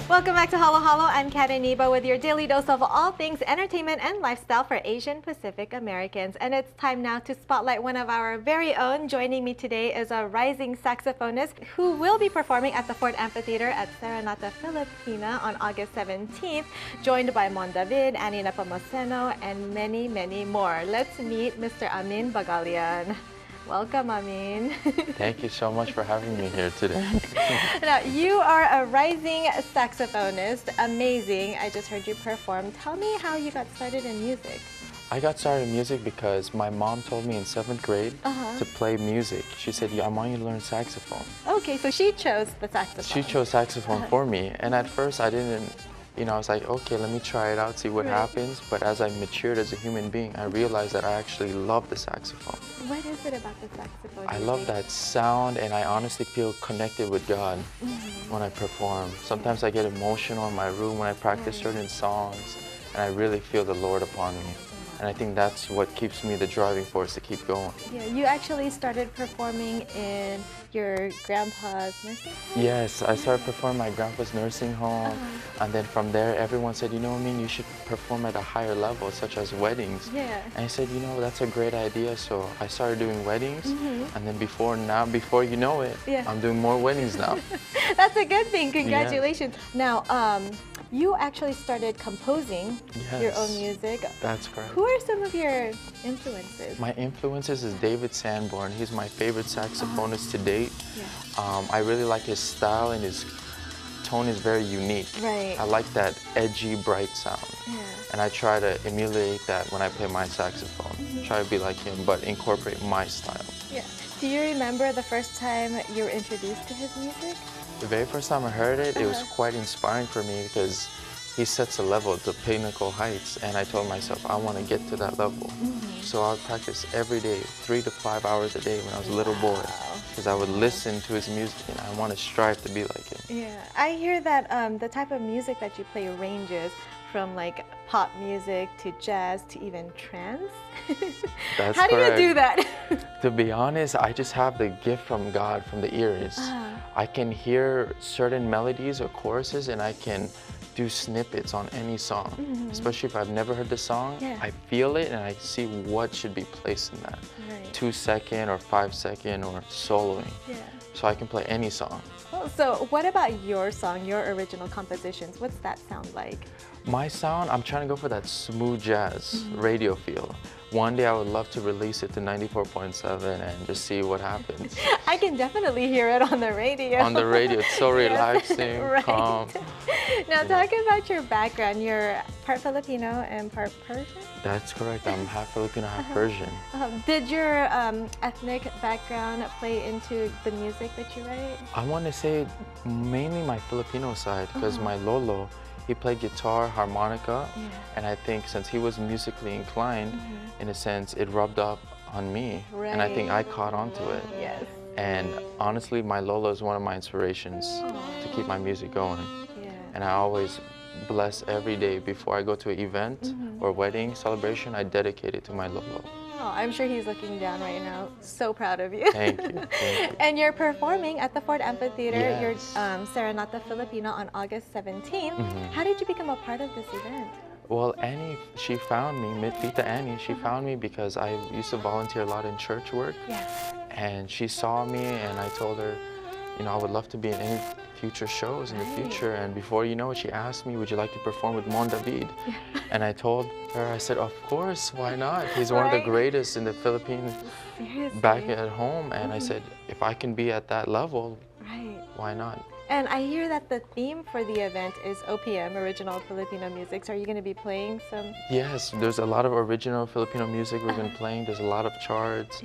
Welcome back to Halo Halo. I'm Kat Iniba with your daily dose of all things entertainment and lifestyle for Asian Pacific Americans. And it's time now to spotlight one of our very own. Joining me today is a rising saxophonist who will be performing at the Fort Amphitheater at Serenata Filipina on August 17th, joined by Mon David, Annie Nepomuceno, and many, many more. Let's meet Mr. Amin Baghallian. Welcome, Amin. Thank you so much for having me here today. Now, you are a rising saxophonist. Amazing. I just heard you perform. Tell me how you got started in music. I got started in music because my mom told me in 7th grade to play music. She said, I want you to learn saxophone. Okay, so she chose the saxophone. She chose saxophone for me. And at first I didn't, I was like, okay, let me try it out, see what happens. But as I matured as a human being, I realized that I actually love the saxophone. What is it about the saxophone? I love that sound, and I honestly feel connected with God when I perform. Sometimes I get emotional in my room when I practice certain songs, and I really feel the Lord upon me. And I think that's what keeps me the driving force to keep going. Yeah, you actually started performing in your grandpa's nursing home? Yes, I started performing at my grandpa's nursing home. And then from there, everyone said, you should perform at a higher level, such as weddings. Yeah. And I said, that's a great idea. So I started doing weddings. And then before you know it, I'm doing more weddings now. That's a good thing. Congratulations. Yeah. Now, you actually started composing your own music. That's correct. Who are some of your influences? My influences is David Sanborn. He's my favorite saxophonist to date. Yeah. I really like his style, and his tone is very unique. Right. I like that edgy, bright sound. Yeah. And I try to emulate that when I play my saxophone. Try to be like him, but incorporate my style. Yeah. Do you remember the first time you were introduced to his music? The very first time I heard it, it was quite inspiring for me because he sets a level to pinnacle heights, and I told myself I want to get to that level. So I would practice every day, 3 to 5 hours a day when I was a little boy, because I would listen to his music and I want to strive to be like him. Yeah, I hear that the type of music that you play ranges from like pop music to jazz to even trance. That's How correct. do you do that? To be honest, I just have the gift from God, from the ears. I can hear certain melodies or choruses, and I can do snippets on any song, especially if I've never heard the song. I feel it and I see what should be placed in that. 2-second or 5-second or soloing. So I can play any song. Well, so what about your song, your original compositions? What's that sound like? My sound, I'm trying to go for that smooth jazz radio feel. One day I would love to release it to 94.7 and just see what happens. I can definitely hear it on the radio. On the radio, it's so relaxing, calm. Now talk about your background. You're part Filipino and part Persian? That's correct. I'm half Filipino, half Persian. Did your ethnic background play into the music that you write? I want to say mainly my Filipino side, because my lolo, he played guitar, harmonica, and I think since he was musically inclined, in a sense, it rubbed up on me, and I think I caught on to it. Yes. And honestly, my lolo is one of my inspirations to keep my music going. And I always bless every day before I go to an event or wedding celebration, I dedicate it to my lolo. Oh, I'm sure he's looking down right now. So proud of you. Thank you. Thank you. And you're performing at the Fort Amphitheater, your Serenata Filipina on August 17th. How did you become a part of this event? Well, Annie, she found me, Tita Annie, she found me because I used to volunteer a lot in church work. And she saw me, and I told her, I would love to be in any future shows in the future. And before you know it, she asked me, would you like to perform with Mon David? And I told her, I said, of course, why not? He's one of the greatest in the Philippines back at home. And I said, if I can be at that level, why not? And I hear that the theme for the event is OPM, Original Filipino Music. So are you going to be playing some? Yes, there's a lot of original Filipino music we've been playing. There's a lot of charts.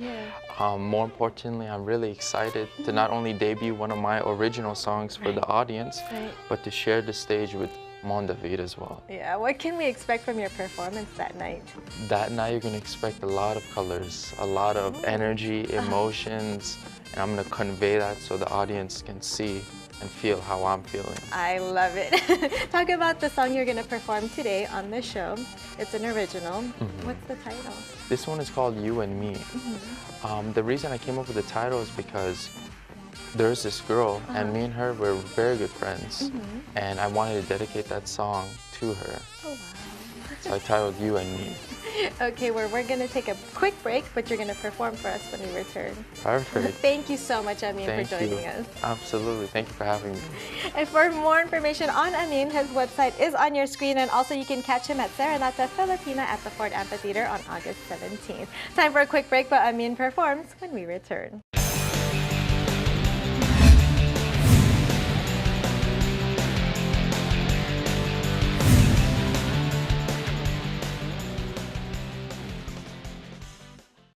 More importantly, I'm really excited to not only debut one of my original songs for the audience, but to share the stage with Mon David as well. Yeah, what can we expect from your performance that night? That night you're going to expect a lot of colors, a lot of energy, emotions, and I'm going to convey that so the audience can see and feel how I'm feeling. I love it. Talk about the song you're going to perform today on the show. It's an original. What's the title? This one is called You and Me. The reason I came up with the title is because there's this girl, and me and her were very good friends, and I wanted to dedicate that song to her. Oh, wow. So I titled You and Me. Okay, well, we're going to take a quick break, but you're going to perform for us when we return. Perfect. Thank you so much, Amin, for joining us. Absolutely. Thank you for having me. And for more information on Amin, his website is on your screen, and also you can catch him at Serenata Filipina at the Ford Amphitheater on August 17th. Time for a quick break, but Amin performs when we return.